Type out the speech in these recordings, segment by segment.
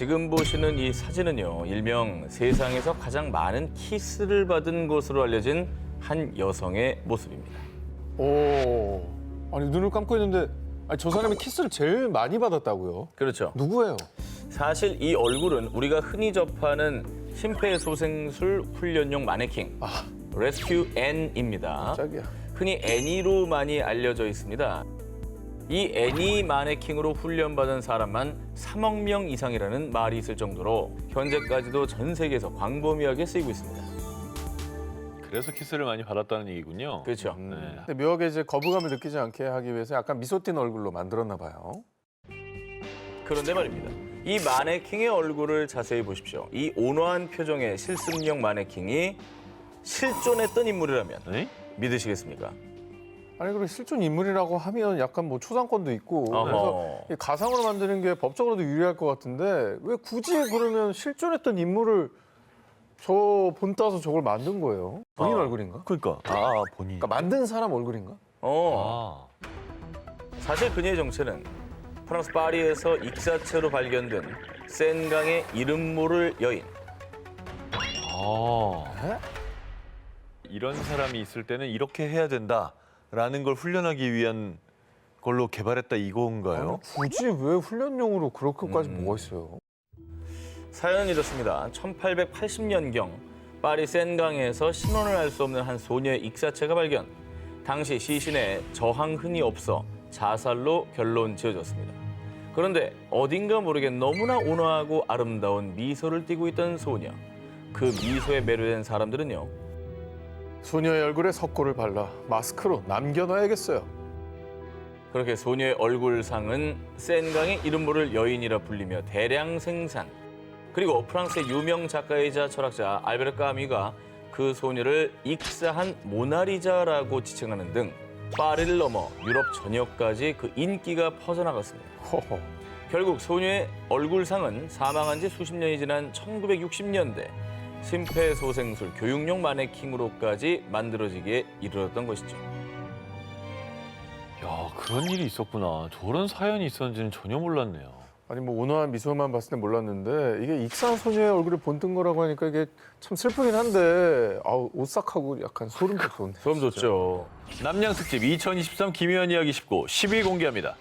지금 보시는 이 사진은요, 일명 세상에서 가장 많은 키스를 받은 것으로 알려진 한 여성의 모습입니다. 오, 아니 눈을 감고 있는데 아니, 저 사람이 키스를 제일 많이 받았다고요? 그렇죠. 누구예요? 사실 이 얼굴은 우리가 흔히 접하는 심폐소생술 훈련용 마네킹, 레스큐 N입니다. 짝이야. 흔히 애니로 많이 알려져 있습니다. 이 애니 마네킹으로 훈련받은 사람만 3억 명 이상이라는 말이 있을 정도로 현재까지도 전 세계에서 광범위하게 쓰이고 있습니다. 그래서 키스를 많이 받았다는 얘기군요. 그렇죠. 네. 근데 묘하게 이제 거부감을 느끼지 않게 하기 위해서 약간 미소 띈 얼굴로 만들었나 봐요. 그런데 말입니다. 이 마네킹의 얼굴을 자세히 보십시오. 이 온화한 표정의 실습용 마네킹이 실존했던 인물이라면 네? 믿으시겠습니까? 아니 그리고 실존 인물이라고 하면 약간 뭐 초상권도 있고 어허. 그래서 이 가상으로 만드는 게 법적으로도 유리할 것 같은데 왜 굳이 그러면 실존했던 인물을 저 본 따서 저걸 만든 거예요? 본인 얼굴인가? 그러니까 본인. 그러니까 만든 사람 얼굴인가? 사실 그녀의 정체는 프랑스 파리에서 익사체로 발견된 센강의 이름 모를 여인. 이런 사람이 있을 때는 이렇게 해야 된다라는 걸 훈련하기 위한 걸로 개발했다 이건가요? 아니, 굳이 왜 훈련용으로 그렇게까지 뭐가 있어요? 사연은 이렇습니다. 1880년경 파리 센강에서 신원을 알 수 없는 한 소녀의 익사체가 발견. 당시 시신에 저항흔이 없어 자살로 결론 지어졌습니다. 그런데 어딘가 모르게 너무나 온화하고 아름다운 미소를 띠고 있던 소녀. 그 미소에 매료된 사람들은요. 소녀의 얼굴에 석고를 발라 마스크로 남겨놔야겠어요. 그렇게 소녀의 얼굴상은 센강의 이름 모를 여인이라 불리며 대량 생산. 그리고 프랑스의 유명 작가이자 철학자 알베르 까미가 그 소녀를 익사한 모나리자라고 지칭하는 등 파리를 넘어 유럽 전역까지 그 인기가 퍼져나갔습니다. 호호. 결국 소녀의 얼굴상은 사망한 지 수십 년이 지난 1960년대 심폐소생술 교육용 마네킹으로까지 만들어지기에 이르렀던 것이죠. 야, 그런 일이 있었구나. 저런 사연이 있었는지는 전혀 몰랐네요. 아니 뭐 온화한 미소만 봤을 땐 몰랐는데 이게 익사한 소녀의 얼굴을 본뜬 거라고 하니까 이게 참 슬프긴 한데 아우 오싹하고 약간 소름 돋네. 소름 돋죠. 남양 특집 2023 김혜연 이야기 19 10위 공개합니다.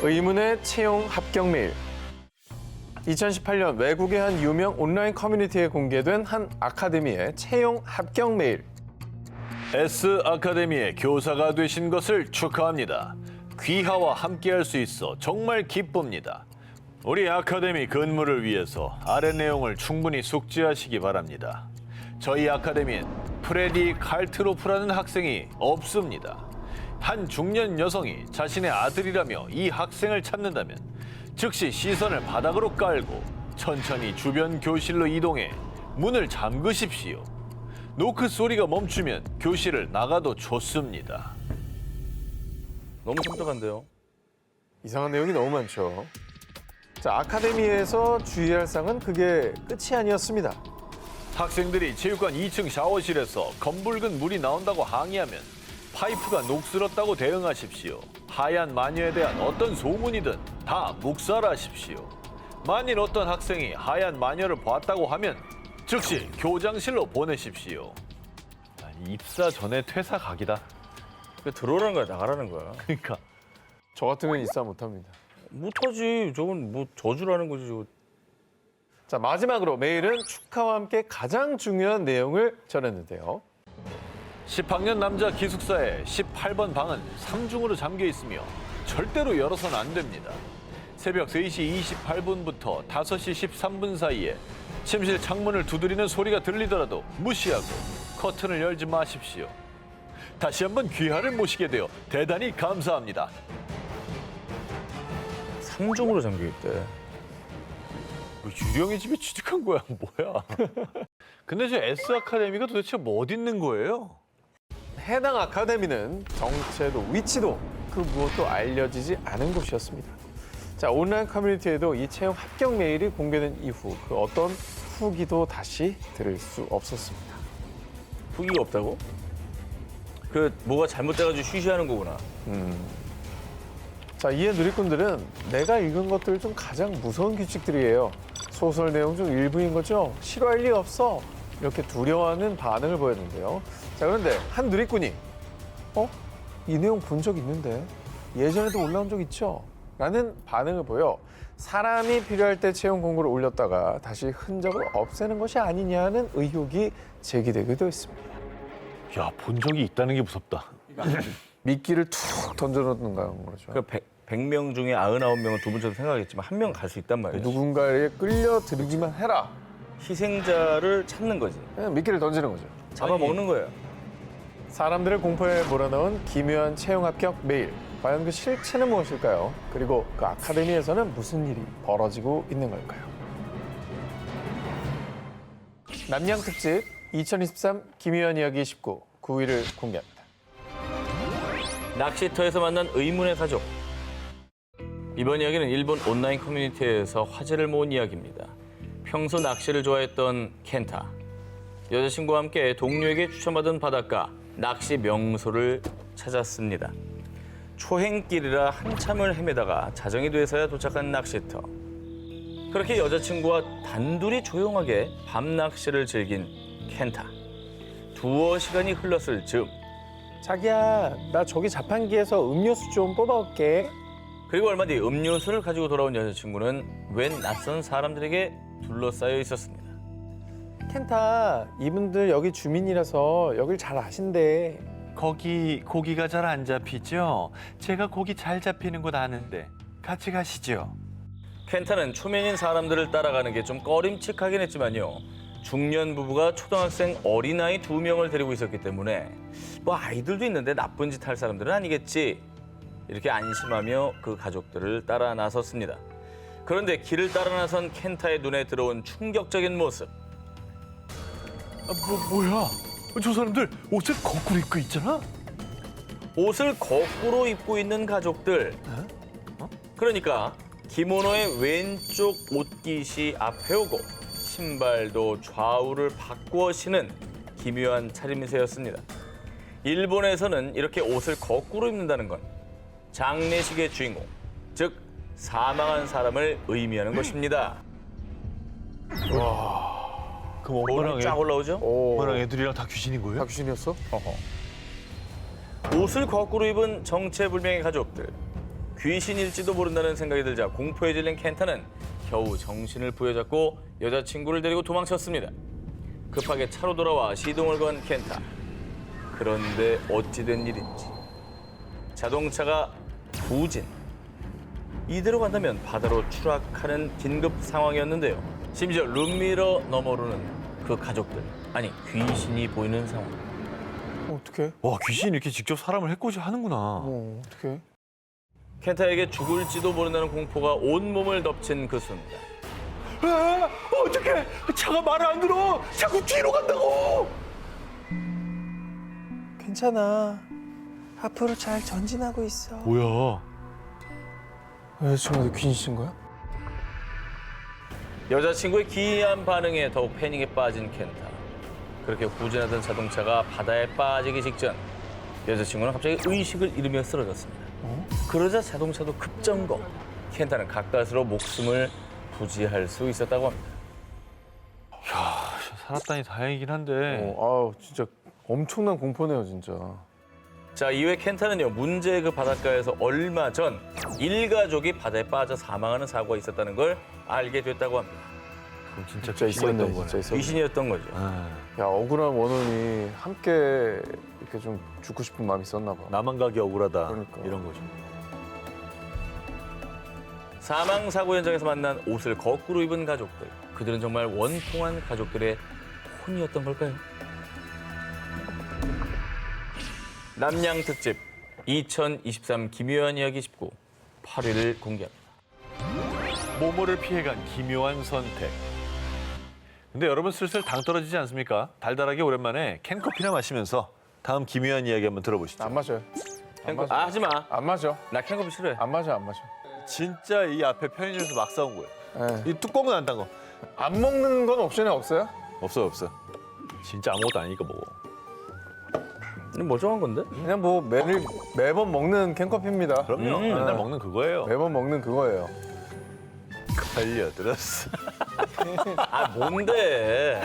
의문의 채용 합격 메일. 2018년 외국의 한 유명 온라인 커뮤니티에 공개된 한 아카데미의 채용 합격 메일. S 아카데미의 교사가 되신 것을 축하합니다. 귀하와 함께할 수 있어 정말 기쁩니다. 우리 아카데미 근무를 위해서 아래 내용을 충분히 숙지하시기 바랍니다. 저희 아카데미엔 프레디 칼트로프라는 학생이 없습니다. 한 중년 여성이 자신의 아들이라며 이 학생을 찾는다면 즉시 시선을 바닥으로 깔고 천천히 주변 교실로 이동해 문을 잠그십시오. 노크 소리가 멈추면 교실을 나가도 좋습니다. 너무 섬뜩한데요. 이상한 내용이 너무 많죠. 자, 아카데미에서 주의할 사항은 그게 끝이 아니었습니다. 학생들이 체육관 2층 샤워실에서 검붉은 물이 나온다고 항의하면 파이프가 녹슬었다고 대응하십시오. 하얀 마녀에 대한 어떤 소문이든 다 묵살하십시오. 만일 어떤 학생이 하얀 마녀를 봤다고 하면 즉시 교장실로 보내십시오. 입사 전에 퇴사 각이다. 들어오라는 거야, 나가라는 거야. 그러니까 저 같으면 입사 못합니다. 못하지. 저건 뭐 저주라는 거지. 저거. 자, 마지막으로 메일은 축하와 함께 가장 중요한 내용을 전했는데요. 10학년 남자 기숙사의 18번 방은 3중으로 잠겨 있으며 절대로 열어서는 안 됩니다. 새벽 3시 28분부터 5시 13분 사이에 침실 창문을 두드리는 소리가 들리더라도 무시하고 커튼을 열지 마십시오. 다시 한번 귀하를 모시게 되어 대단히 감사합니다. 3중으로 잠겨있대. 뭐 유령의 집에 취직한 거야, 뭐야? 근데 저 S 아카데미가 도대체 뭐 어디 있는 거예요? 해당 아카데미는 정체도 위치도 그 무엇도 알려지지 않은 곳이었습니다. 자, 온라인 커뮤니티에도 이 채용 합격 메일이 공개된 이후 그 어떤 후기도 다시 들을 수 없었습니다. 후기가 없다고? 그 뭐가 잘못돼가지고 쉬쉬하는 거구나. 자, 이에 누리꾼들은 내가 읽은 것들 중 가장 무서운 규칙들이에요. 소설 내용 중 일부인 거죠? 싫어할 리 없어. 이렇게 두려워하는 반응을 보였는데요. 자, 그런데 한 누리꾼이 이 내용 본 적 있는데 예전에도 올라온 적 있죠? 라는 반응을 보여 사람이 필요할 때 채용 공고를 올렸다가 다시 흔적을 없애는 것이 아니냐는 의혹이 제기되기도 했습니다. 야, 본 적이 있다는 게 무섭다. 미끼를 툭 던져놓는 거죠. 그 100명 중에 99명은 두 분처럼 생각했지만 한 명 갈 수 있단 말이에요. 누군가에 끌려들기만 해라. 희생자를 찾는 거지. 그냥 미끼를 던지는 거죠. 잡아먹는 거예요. 사람들을 공포에 몰아넣은 기묘한 채용 합격 메일. 과연 그 실체는 무엇일까요? 그리고 그 아카데미에서는 무슨 일이 벌어지고 있는 걸까요? 남양 특집 2023 기묘한 이야기 19 9위를 공개합니다. 낚시터에서 만난 의문의 가족. 이번 이야기는 일본 온라인 커뮤니티에서 화제를 모은 이야기입니다. 평소 낚시를 좋아했던 켄타. 여자친구와 함께 동료에게 추천받은 바닷가, 낚시 명소를 찾았습니다. 초행길이라 한참을 헤매다가 자정이 돼서야 도착한 낚시터. 그렇게 여자친구와 단둘이 조용하게 밤 낚시를 즐긴 켄타. 두어 시간이 흘렀을 즈음. 자기야, 나 저기 자판기에서 음료수 좀 뽑아올게. 그리고 얼마 뒤 음료수를 가지고 돌아온 여자친구는 웬 낯선 사람들에게 둘러싸여 있었습니다. 켄타, 이분들 여기 주민이라서 여길 잘 아신대. 거기 고기가 잘 안 잡히죠? 제가 고기 잘 잡히는 곳 아는데 같이 가시죠. 켄타는 초면인 사람들을 따라가는 게 좀 꺼림칙하긴 했지만요. 중년 부부가 초등학생 어린아이 2명을 데리고 있었기 때문에 뭐 아이들도 있는데 나쁜 짓 할 사람들은 아니겠지. 이렇게 안심하며 그 가족들을 따라 나섰습니다. 그런데 길을 따라 나선 켄타의 눈에 들어온 충격적인 모습. 뭐야? 저 사람들 옷을 거꾸로 입고 있잖아? 옷을 거꾸로 입고 있는 가족들. 그러니까 기모노의 왼쪽 옷깃이 앞에 오고 신발도 좌우를 바꾸어 신은 기묘한 차림새였습니다. 일본에서는 이렇게 옷을 거꾸로 입는다는 건 장례식의 주인공, 즉 사망한 사람을 의미하는 것입니다. 그럼 볼이 쫙 올라오죠? 엄마랑 애들이랑 다 귀신인 거예요? 다 귀신이었어? 옷을 거꾸로 입은 정체불명의 가족들. 귀신일지도 모른다는 생각이 들자 공포에 질린 켄타는 겨우 정신을 부여잡고 여자친구를 데리고 도망쳤습니다. 급하게 차로 돌아와 시동을 건 켄타. 그런데 어찌된 일인지 자동차가 부진. 이대로 간다면 바다로 추락하는 긴급 상황이었는데요. 심지어 룸미러 너머로는 그 가족들, 아니 귀신이 보이는 상황. 어떡해? 와, 귀신이 이렇게 직접 사람을 해코지 하는구나. 어떡해? 켄타에게 죽을지도 모른다는 공포가 온몸을 덮친 그 순간. 아, 어떡해! 차가 말을 안 들어! 자꾸 뒤로 간다고! 괜찮아. 앞으로 잘 전진하고 있어. 뭐야? 여자친구한테 귀신 신 거야? 여자친구의 기이한 반응에 더욱 패닉에 빠진 켄타. 그렇게 후진하던 자동차가 바다에 빠지기 직전 여자친구는 갑자기 의식을 잃으며 쓰러졌습니다. 그러자 자동차도 급점검. 켄타는 가까스로 목숨을 부지할 수 있었다고 합니다. 살았다니 다행이긴 한데. 아우, 진짜 엄청난 공포네요, 진짜. 자, 이후에 켄타는요, 문제의 그 바닷가에서 얼마 전 일가족이 바다에 빠져 사망하는 사고가 있었다는 걸 알게 됐다고 합니다. 그럼 진짜 진짜 귀신이었던 있었네, 거네. 진짜 있었네. 귀신이었던 거죠. 아, 야, 억울한 원혼이 함께 이렇게 좀 죽고 싶은 마음이 있었나 봐. 나만 가기 억울하다. 그러니까. 이런 거죠. 사망 사고 현장에서 만난 옷을 거꾸로 입은 가족들. 그들은 정말 원통한 가족들의 혼이었던 걸까요? 남양 특집 2023 기묘한 이야기 19 8위를 공개합니다. 모모를 피해간 기묘한 선택. 근데 여러분 슬슬 당 떨어지지 않습니까? 달달하게 오랜만에 캔커피나 마시면서 다음 기묘한 이야기 한번 들어보시죠. 안 마셔요. 캔커피 하지 마. 안 마셔. 나 캔커피 싫어해. 안 마셔, 안 마셔. 진짜 이 앞에 편의점에서 막 사온 거예요. 예. 이 뚜껑은 안 딴 거. 안 먹는 건 옵션에 없어요? 없어요, 없어요. 진짜 아무것도 아니니까 먹어. 멀쩡한 건데? 그냥 뭐 매번 먹는 캔커피입니다. 그럼요. 맨날 먹는 그거예요. 매번 먹는 그거예요. 걸려들었어. 아 뭔데?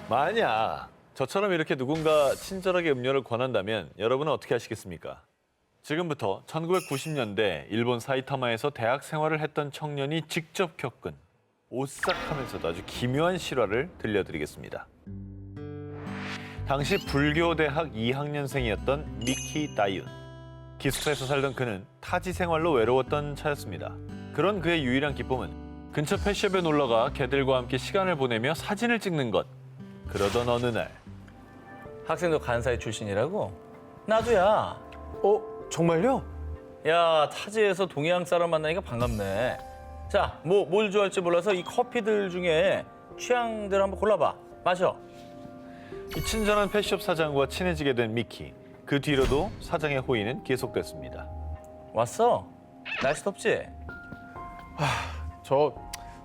만약 저처럼 이렇게 누군가 친절하게 음료를 권한다면 여러분은 어떻게 하시겠습니까? 지금부터 1990년대 일본 사이타마에서 대학 생활을 했던 청년이 직접 겪은 오싹하면서도 아주 기묘한 실화를 들려드리겠습니다. 당시 불교대학 2학년생이었던 미키 다이윤. 기숙사에서 살던 그는 타지 생활로 외로웠던 차였습니다. 그런 그의 유일한 기쁨은 근처 펫숍에 놀러가 개들과 함께 시간을 보내며 사진을 찍는 것. 그러던 어느 날 학생도 간사이 출신이라고? 나도야. 정말요? 야 타지에서 동양 사람 만나니까 반갑네. 자, 뭘 좋아할지 몰라서 이 커피들 중에 취향대로 한번 골라봐. 마셔. 이 친절한 펫숍 사장과 친해지게 된 미키. 그 뒤로도 사장의 호의는 계속됐습니다. 왔어? 날씨 덥지? 저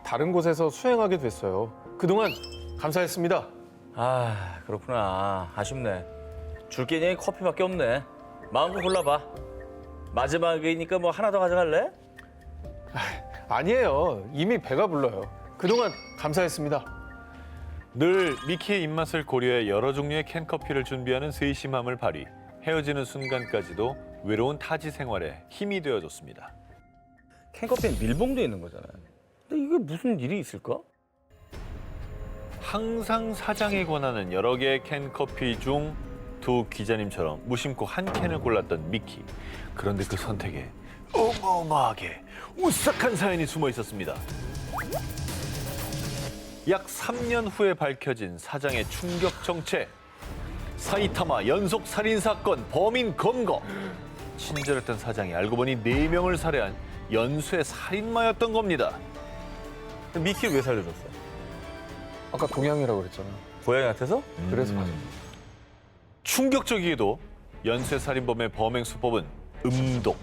다른 곳에서 수행하게 됐어요. 그동안 감사했습니다. 아 그렇구나. 아쉽네. 줄 게 그냥 커피밖에 없네. 마음껏 골라봐. 마지막이니까 뭐 하나 더 가져갈래? 아니에요. 이미 배가 불러요. 그동안 감사했습니다. 늘 미키의 입맛을 고려해 여러 종류의 캔커피를 준비하는 세심함을 발휘. 헤어지는 순간까지도 외로운 타지 생활에 힘이 되어줬습니다. 캔커피엔 밀봉돼 있는 거잖아요. 근데 이게 무슨 일이 있을까? 항상 사장이 권하는 여러 개의 캔커피 중 두 기자님처럼 무심코 한 캔을 골랐던 미키. 그런데 그 선택에 어마어마하게 오싹한 사연이 숨어 있었습니다. 약 3년 후에 밝혀진 사장의 충격 정체. 사이타마 연속 살인 사건 범인 검거. 친절했던 사장이 알고 보니 4명을 살해한 연쇄 살인마였던 겁니다. 미키를 왜 살려줬어? 아까 동양이라고 그랬잖아. 고양이 같아서? 그래서 충격적이게도 연쇄 살인범의 범행 수법은 음독.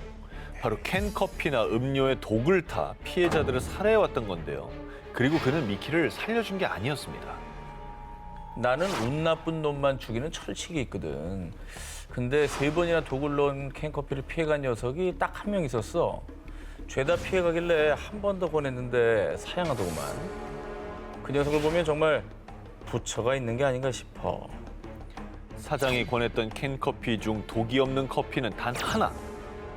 바로 캔커피나 음료에 독을 타 피해자들을 살해해왔던 건데요. 그리고 그는 미키를 살려준 게 아니었습니다. 나는 운 나쁜 놈만 죽이는 철칙이 있거든. 근데 3번이나 독을 넣은 캔커피를 피해간 녀석이 딱 한 명 있었어. 죄다 피해가길래 한 번 더 권했는데 사양하더구만. 그 녀석을 보면 정말 부처가 있는 게 아닌가 싶어. 사장이 권했던 캔커피 중 독이 없는 커피는 단 하나.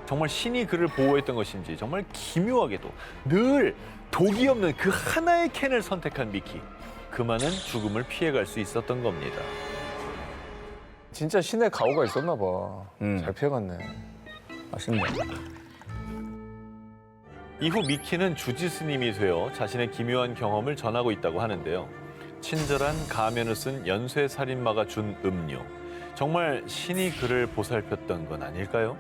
정말 신이 그를 보호했던 것인지 정말 기묘하게도 늘 독이 없는 그 하나의 캔을 선택한 미키. 그만은 죽음을 피해갈 수 있었던 겁니다. 진짜 신의 가오가 있었나 봐. 잘 피해갔네. 아쉽네. 이후 미키는 주지스님이 되어 자신의 기묘한 경험을 전하고 있다고 하는데요. 친절한 가면을 쓴 연쇄 살인마가 준 음료. 정말 신이 그를 보살폈던 건 아닐까요?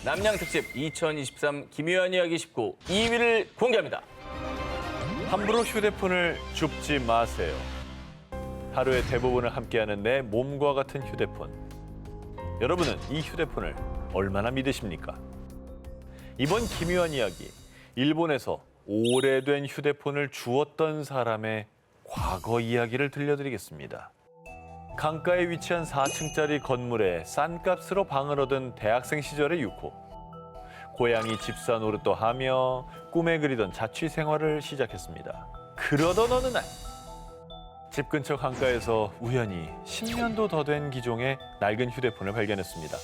남양 특집 2023 기묘한 이야기 19 2위를 공개합니다. 함부로 휴대폰을 줍지 마세요. 하루의 대부분을 함께하는 내 몸과 같은 휴대폰. 여러분은 이 휴대폰을 얼마나 믿으십니까? 이번 기묘한 이야기, 일본에서 오래된 휴대폰을 주었던 사람의 과거 이야기를 들려드리겠습니다. 강가에 위치한 4층짜리 건물에 싼 값으로 방을 얻은 대학생 시절의 유코. 고양이 집사 노릇도 하며 꿈에 그리던 자취 생활을 시작했습니다. 그러던 어느 날, 집 근처 강가에서 우연히 10년도 더 된 기종의 낡은 휴대폰을 발견했습니다.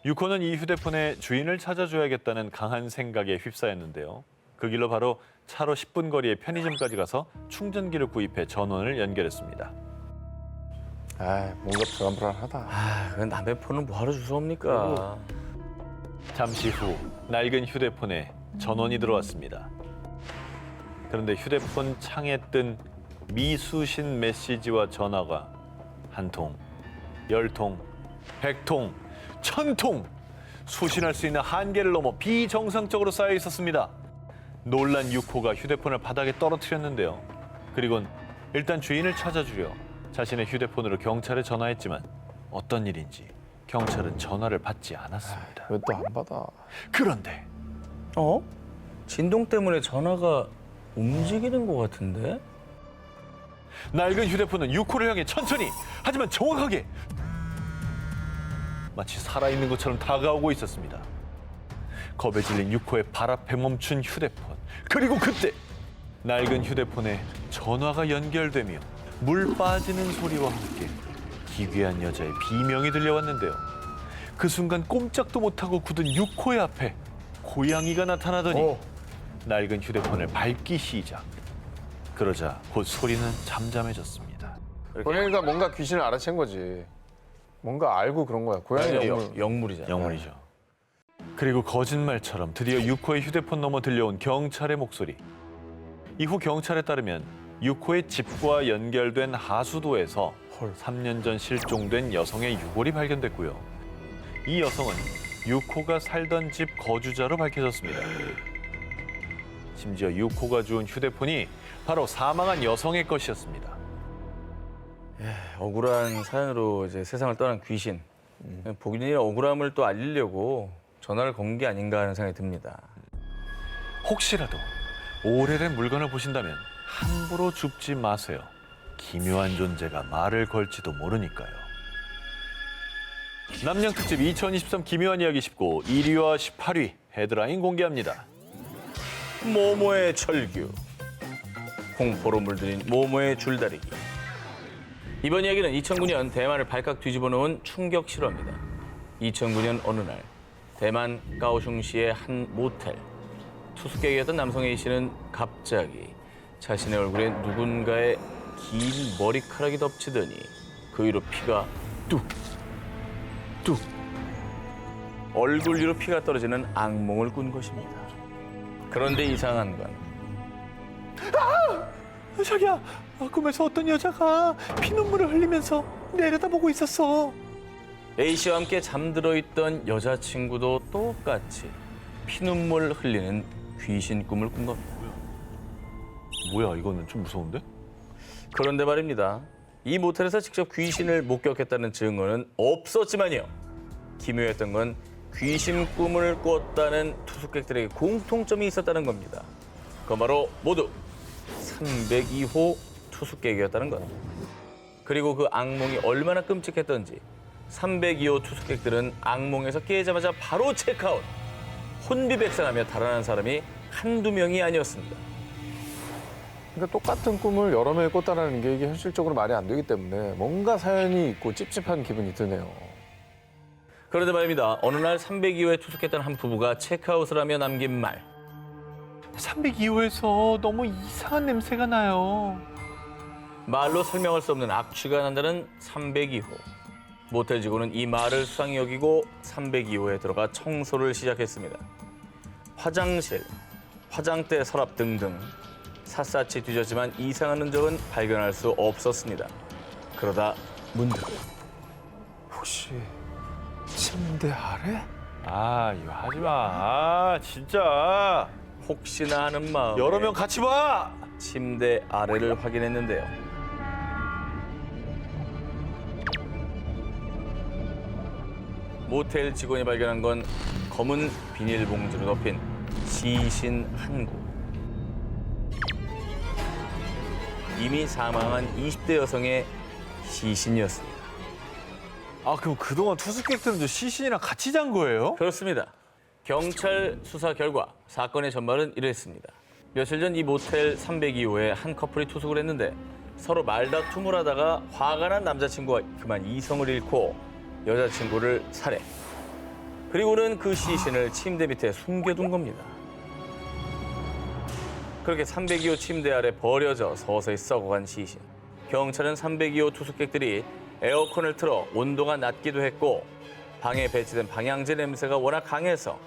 유코는 이 휴대폰의 주인을 찾아줘야겠다는 강한 생각에 휩싸였는데요. 그 길로 바로 차로 10분 거리의 편의점까지 가서 충전기를 구입해 전원을 연결했습니다. 뭔가 불안불안하다. 아, 그 남의 폰은 뭐하러 주워옵니까? 잠시 후 낡은 휴대폰에 전원이 들어왔습니다. 그런데 휴대폰 창에 뜬 미수신 메시지와 전화가 1통, 10통, 100통, 1000통 수신할 수 있는 한계를 넘어 비정상적으로 쌓여 있었습니다. 놀란 유코가 휴대폰을 바닥에 떨어뜨렸는데요. 그리곤 일단 주인을 찾아주려 자신의 휴대폰으로 경찰에 전화했지만 어떤 일인지 경찰은 전화를 받지 않았습니다. 왜 또 안 받아? 그런데 진동 때문에 전화가 움직이는 것 같은데? 낡은 휴대폰은 유코를 향해 천천히 하지만 정확하게 마치 살아있는 것처럼 다가오고 있었습니다. 겁에 질린 유코의 발 앞에 멈춘 휴대폰. 그리고 그때 낡은 휴대폰에 전화가 연결되며 물 빠지는 소리와 함께 기괴한 여자의 비명이 들려왔는데요. 그 순간 꼼짝도 못하고 굳은 유코의 앞에 고양이가 나타나더니 낡은 휴대폰을 밟기 시작. 그러자 곧 소리는 잠잠해졌습니다. 고양이가 뭔가 귀신을 알아챈 거지. 뭔가 알고 그런 거야. 고양이 영물. 영물이잖아요. 영물이죠. 그리고 거짓말처럼 드디어 유코의 휴대폰 너머 들려온 경찰의 목소리. 이후 경찰에 따르면 유코의 집과 연결된 하수도에서 3년 전 실종된 여성의 유골이 발견됐고요. 이 여성은 유코가 살던 집 거주자로 밝혀졌습니다. 심지어 유코가 주운 휴대폰이 바로 사망한 여성의 것이었습니다. 억울한 사연으로 이제 세상을 떠난 귀신. 본인의 억울함을 또 알리려고 전화를 건 게 아닌가 하는 생각이 듭니다. 혹시라도 오래된 물건을 보신다면 함부로 줍지 마세요. 기묘한 존재가 말을 걸지도 모르니까요. 남양특집 2023 기묘한 이야기 19 1위와 18위 헤드라인 공개합니다. 모모의 철규. 공포로 물들인 모모의 줄다리기. 이번 이야기는 2009년 대만을 발칵 뒤집어 놓은 충격 실화입니다. 2009년 어느 날 대만 까오슝시의 한 모텔. 투숙객이었던 남성 A 씨는 갑자기 자신의 얼굴에 누군가의 긴 머리카락이 덮치더니 그 위로 피가 뚝 얼굴 위로 피가 떨어지는 악몽을 꾼 것입니다. 그런데 이상한 건 자기야, 꿈에서 어떤 여자가 피눈물을 흘리면서 내려다보고 있었어. A 씨와 함께 잠들어 있던 여자친구도 똑같이 피눈물 흘리는 귀신 꿈을 꾼 겁니다. 뭐야, 이거는 좀 무서운데? 그런데 말입니다. 이 모텔에서 직접 귀신을 목격했다는 증언은 없었지만요. 기묘했던 건 귀신 꿈을 꿨다는 투숙객들에게 공통점이 있었다는 겁니다. 그건 바로 모두 302호 투숙객이었다는 것. 그리고 그 악몽이 얼마나 끔찍했던지 302호 투숙객들은 악몽에서 깨자마자 바로 체크아웃. 혼비백산하며 달아난 사람이 한두 명이 아니었습니다. 그러니까 똑같은 꿈을 여러 명이 꿨다는 게 이게 현실적으로 말이 안 되기 때문에 뭔가 사연이 있고 찝찝한 기분이 드네요. 그런데 말입니다. 어느 날 302호에 투숙했던 한 부부가 체크아웃을 하며 남긴 말. 302호에서 너무 이상한 냄새가 나요. 말로 설명할 수 없는 악취가 난다는 302호. 모텔 직원은 이 말을 수상히 여기고 302호에 들어가 청소를 시작했습니다. 화장실, 화장대 서랍 등등 샅샅이 뒤졌지만 이상한 흔적은 발견할 수 없었습니다. 그러다 문득 혹시 침대 아래? 아, 이거 하지 마. 아, 진짜. 혹시나 하는 마음에 여러 명 같이 봐. 침대 아래를 확인했는데요. 모텔 직원이 발견한 건 검은 비닐봉지로 덮인 시신 한 구. 이미 사망한 20대 여성의 시신이었습니다. 아, 그럼 그동안 투숙객들은 저 시신이랑 같이 잔 거예요? 그렇습니다. 경찰 수사 결과 사건의 전말은 이랬습니다. 며칠 전 이 모텔 302호에 한 커플이 투숙을 했는데 서로 말다툼을 하다가 화가 난 남자친구가 그만 이성을 잃고 여자친구를 살해. 그리고는 그 시신을 침대 밑에 숨겨둔 겁니다. 그렇게 302호 침대 아래 버려져 서서히 썩어간 시신. 경찰은 302호 투숙객들이 에어컨을 틀어 온도가 낮기도 했고 방에 배치된 방향제 냄새가 워낙 강해서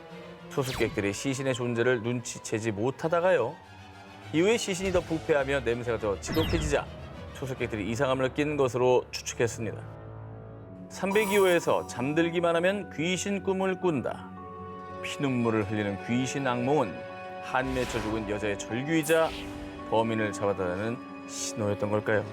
투숙객들이 시신의 존재를 눈치채지 못하다가요. 이후에 시신이 더 부패하며 냄새가 더 지독해지자 투숙객들이 이상함을 느낀 것으로 추측했습니다. 302호에서 잠들기만 하면 귀신 꿈을 꾼다. 피눈물을 흘리는 귀신 악몽은 한이 맺혀 죽은 여자의 절규이자 범인을 잡아달라는 신호였던 걸까요?